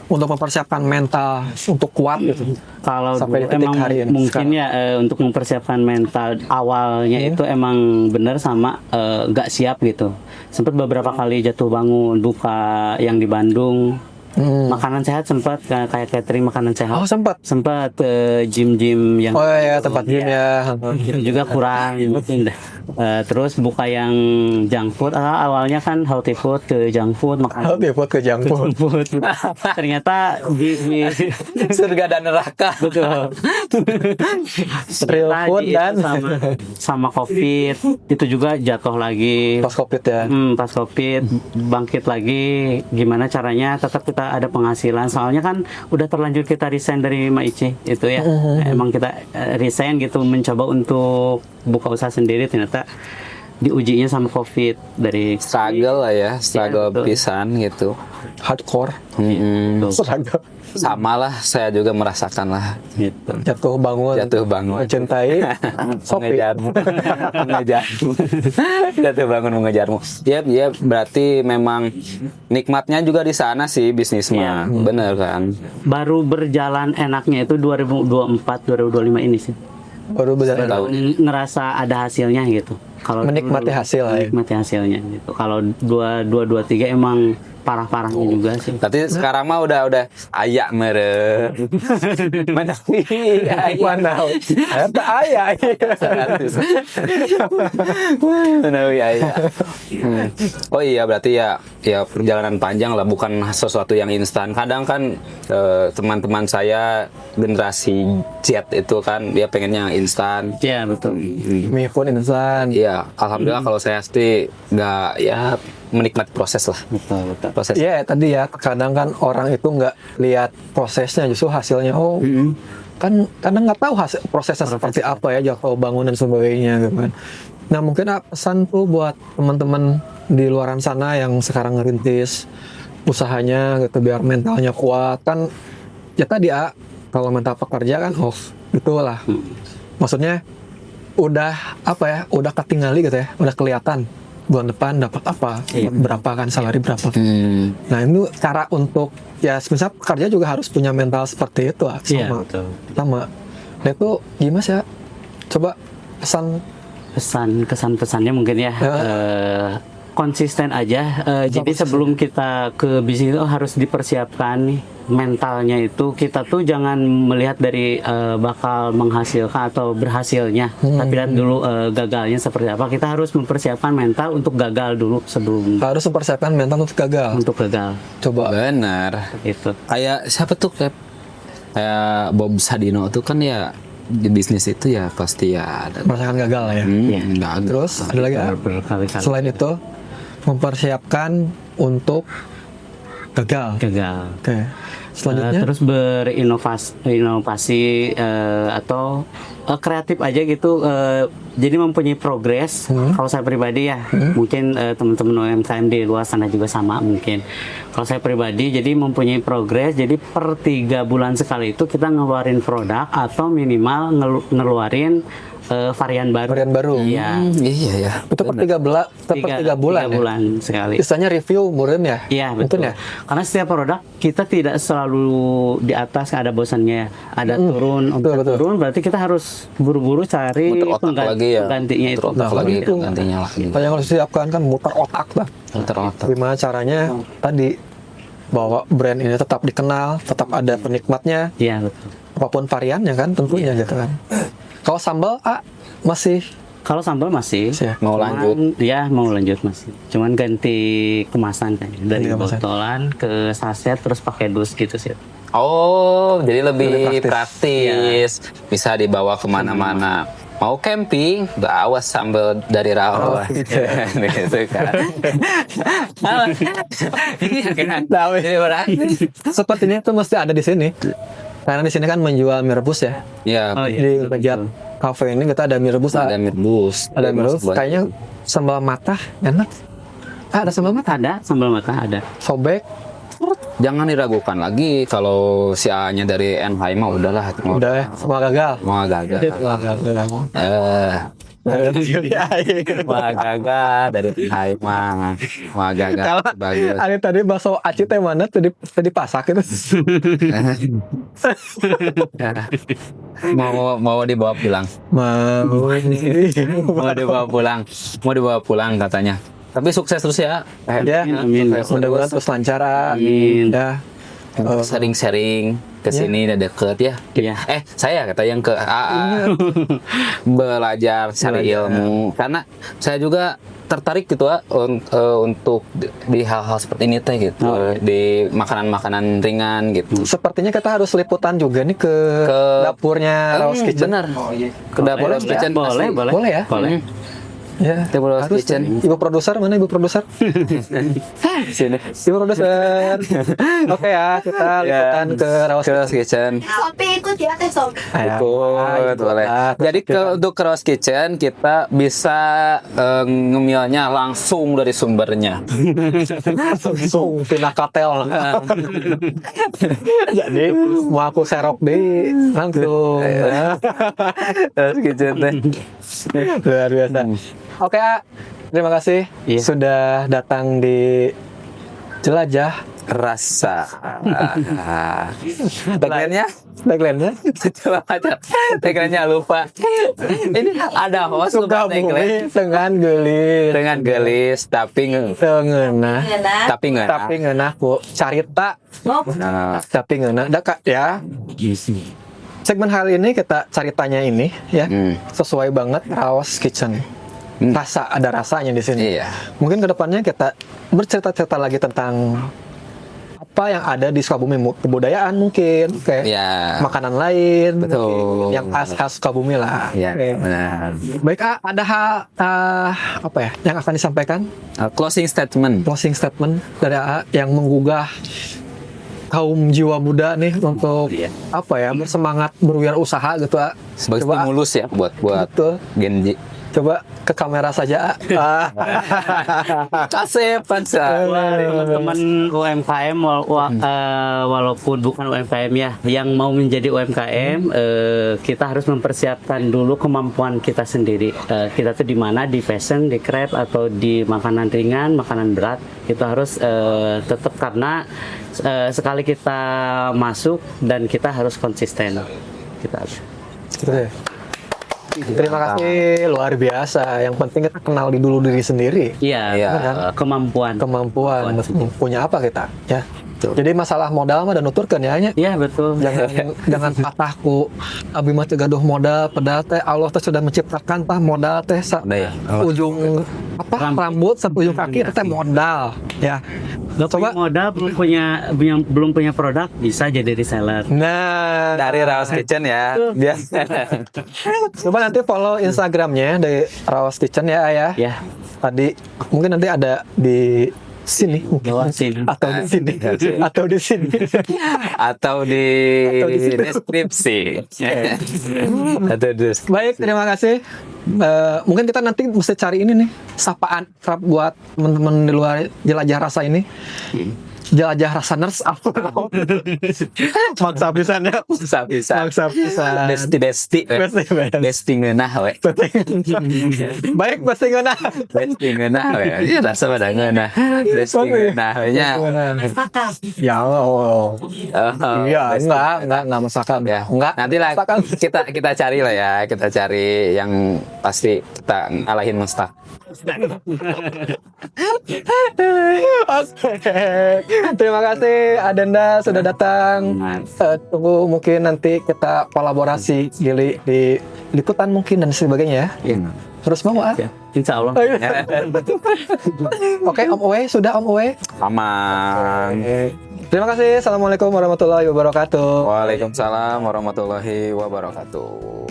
untuk mempersiapkan mental untuk kuat gitu. Kalau Sampai dulu di titik emang hari ini mungkin sekarang. ya untuk mempersiapkan mental awalnya itu emang benar sama nggak siap gitu. Sempat beberapa kali jatuh bangun, duka yang di Bandung. Makanan sehat sempat kayak catering makanan sehat. Oh sempat. Sempat gym-gym yang Oh ya tempat gym ya. itu juga kurang mungkin dah. Terus buka yang junk food. Awalnya kan healthy food ke junk food, Oh makan depot ke junk food. junk food. Ternyata di Surga dan neraka. betul. Real Tadi food itu dan sama COVID itu juga jatuh lagi. pas covid ya. Pas COVID bangkit lagi, gimana caranya tetap kita ada penghasilan, soalnya kan udah terlanjur kita resign dari Maici itu ya. Emang kita resign gitu, mencoba untuk buka usaha sendiri, ternyata diujinya sama COVID dari Struggle lah ya, struggle betul. pisan gitu. Hardcore. Betul. Sama lah, saya juga merasakan lah gitu. Jatuh bangun. jatuh bangun. Mencintai Sophie. Mengejarmu. Mengejarmu. Jatuh bangun mengejarmu. Ya, berarti memang nikmatnya juga di sana sih bisnis mah. Bener kan? Baru berjalan enaknya itu 2024 2025 ini sih. Baru berjalan. Tahu. Ngerasa ada hasilnya gitu. Kalau Menikmati dulu, hasil lah ya. menikmati hasilnya gitu. Kalau 223 emang parah-parahnya juga sih. Berarti sekarang mah udah ayak mere. Menawi ayak. Mana? Ada ayah. Menawi ayak. Oh iya, berarti ya perjalanan panjang lah, bukan sesuatu yang instan. Kadang kan teman-teman saya generasi Z itu kan dia pengennya yang instan. Iya betul. Mie pun insan. Iya, alhamdulillah kalau saya sih nggak, ya menikmati proses lah. Betul. Proses. Iya tadi ya, kadang kan orang itu nggak lihat prosesnya, justru hasilnya. Oh, kan kadang nggak tahu hasil prosesnya seperti apa ya, jatuh bangun dan sebagainya gitu kan. Nah mungkin pesan tuh buat teman-teman di luaran sana yang sekarang ngerintis usahanya gitu, biar mentalnya kuat kan. Ya tadi kalau mental pekerja kan itulah. Maksudnya udah udah ketinggali gitu ya, udah kelihatan bulan depan dapat apa, berapa kan, salary berapa. Nah itu cara untuk ya misal pekerja juga harus punya mental seperti itu Iya sama. betul. Sama. Nah itu gimana sih ya? Coba pesan. Kesan-pesannya mungkin ya konsisten aja. Jadi sebelum kita ke bisnis itu harus dipersiapkan nih mentalnya itu. Kita tuh jangan melihat dari bakal menghasilkan atau berhasilnya, tapi lihat dulu gagalnya seperti apa. Kita harus mempersiapkan mental untuk gagal dulu sebelum Harus mempersiapkan mental untuk gagal. Coba. Benar. itu. Kayak siapa tuh, kayak Bob Sadino tuh kan ya, di bisnis itu ya pasti ya ada. Merasakan gagal lah ya. Gagal. Terus ada lagi Berkali-kali selain itu mempersiapkan untuk gagal. Oke. Selanjutnya Terus berinovasi atau kreatif aja gitu. Jadi mempunyai progres. Kalau saya pribadi ya, mungkin teman-teman UMKM di luar sana juga sama mungkin. Kalau saya pribadi, jadi mempunyai progres. Jadi per 3 bulan sekali itu kita ngeluarin produk atau minimal ngeluarin varian baru. varian baru. Iya. Iya ya. Itu per 3 bulan, tiga bulan. 3 Ya? bulan sekali. Istilahnya review murni ya? Iya Mungkin betul. ya? Karena setiap produk kita tidak selalu di atas, ada bosannya, ada turun, betul. turun. Berarti kita harus buru-buru cari Muter otak lagi ya. penggantinya itu. Muter otak lagi, itu. gantinya lagi. Yang harus disiapkan kan muter otak lah. Muter otak. Gimana caranya tadi bahwa brand ini tetap dikenal, tetap ada penikmatnya, Iya betul. apapun variannya kan tentunya gitu kan. Kalau sambal masih Kalau sambal masih. ya. Mau Cuman, lanjut. Ya mau lanjut masih. Cuman ganti kemasan kan. Dari Ganti kemasan. botolan ke saset terus pakai dus gitu sih. Oh, jadi lebih Lebih praktis. Bisa dibawa kemana-mana. Mau camping, bawa sambal dari rawa. Gitu kan. Iya kan? Jadi praktis. Sepertinya itu mesti ada di sini. Karena di sini kan menjual mie rebus ya. Ya, Oh, iya. Di bagian kafe ini kita ada mie rebus, ada mie rebus. ada mie rebus. Kayaknya sambal matah enak. Ada sambal matah, Ada sambal matah ada. sobek, Jangan diragukan lagi kalau si A-nya dari NH mah udahlah. udah ya, semua gagal. Mau gagal. Semua gagal. Wah gagal dari NH mah. Wah gagal. Kalau Bagus. ada tadi bakso aci teh mana tadi pasak itu. mau dibawa pulang. Mau Mau dibawa pulang katanya. Tapi sukses terus ya. ya, Amin. mudah-mudahan terus lancar. Amin. Ya. Sering-sering ke sini udah deket ya. Iya. Saya kata yang ke AA belajar cari ilmu karena saya juga tertarik gitu untuk di hal-hal seperti ini teh gitu di makanan-makanan ringan gitu. Sepertinya kita harus liputan juga nih ke dapurnya Raos Kitchen. Benar. Ke dapur Raos Kitchen Boleh, asli. boleh. Boleh ya? Boleh. Ya. Dapur Raos Harus. Kitchen. Ibu produser mana ibu produser? Sini. Ibu produser. Oke ya, kita liputan ke Raos Raos Kitchen. Sopi ikut ya teh Sopi. Ikut boleh. Jadi untuk Raos Kitchen kita bisa ngemilnya langsung dari sumbernya. langsung pindah katel. Jadi mau aku serok deh langsung. Raos Kitchen teh. Luar biasa. Oke, terima kasih Iya. sudah datang di Jelajah. Rasa. Tagline-nya? Tagline-nya Coba baca. Tagline-nya lupa. Ini ada host lupa tagline. Sukabumi dengan gelis. Dengan gelis tapi Tengenah. Enak. tapi nggak. Tapi ngeunah ku carita. Nah, Tapi ngeunah. Da Kak, ya. Segmen kali ini kita caritanya ini ya. Sesuai banget Raos Kitchen. Rasa, ada rasanya di sini. Iya. Mungkin kedepannya kita bercerita-cerita lagi tentang apa yang ada di Sukabumi, kebudayaan mungkin, kayak Iya. makanan lain, Betul. mungkin yang khas Sukabumi lah. Iya, Oke. benar. Baik, ada hal apa ya yang akan disampaikan? Closing statement. Closing statement dari AA yang menggugah kaum jiwa muda nih untuk apa ya, bersemangat berwirausaha gitu. A. Sebagai Coba, stimulus ya buat betul. Gen Z. Coba ke kamera saja. Kasepan Buat teman-teman UMKM walaupun bukan UMKM ya, yang mau menjadi UMKM, kita harus mempersiapkan dulu kemampuan kita sendiri. Kita tuh di mana, di fashion, di craft atau di makanan ringan, makanan berat, kita harus tetap, karena sekali kita masuk dan kita harus konsisten. Kita Gitu ya. Terima kasih, luar biasa. Yang penting kita kenal dulu diri sendiri. iya, Iya. kemampuan. Kemampuan punya apa kita, ya. Jadi masalah modal mah dan nuturkeun ya nya. Iya, betul. Jangan patahku abi mah teu gaduh modal, padahal teh Allah teh sudah menciptakan tah modal teh Udah ya. ujung rambut sampai ujung kaki teh modal ya. Gak punya modal, belum punya produk, bisa jadi reseller. Nah, Dari Raos Kitchen ya. Biasa. coba nanti follow Instagramnya dari Raos Kitchen ya Ayah. Ya, Tadi mungkin nanti ada di sini bawah sini. atau di sini atau di sini. Atau di di situ. deskripsi. Atau di Baik, terima kasih. Mungkin kita nanti mesti cari ini nih, sapaan buat teman-teman di luar jelajah rasa ini. Jelajah rasa nurse apa? Maksa pisannya. bisa. Maksa pisan. Besti. Besti ngeunah we. Baik, pasti ngena. Besti ngeunah we. Iya rasa pada ngeunah. Besti ngeunah we nya. Ya Allah. Iya, enggak masakan. Ya, Enggak. nanti lah masakan. kita cari lah ya, kita cari yang pasti kita ngalahin Mustaq. Terima kasih Adenda sudah datang. Tunggu mungkin nanti kita kolaborasi Gili di liputan mungkin dan sebagainya ya. Iya. Terus mau ah? Ya, insya Allah. Oke, Om Uwe, sudah Om Uwe. Aman. Terima kasih. Assalamualaikum warahmatullahi wabarakatuh. Waalaikumsalam warahmatullahi wabarakatuh.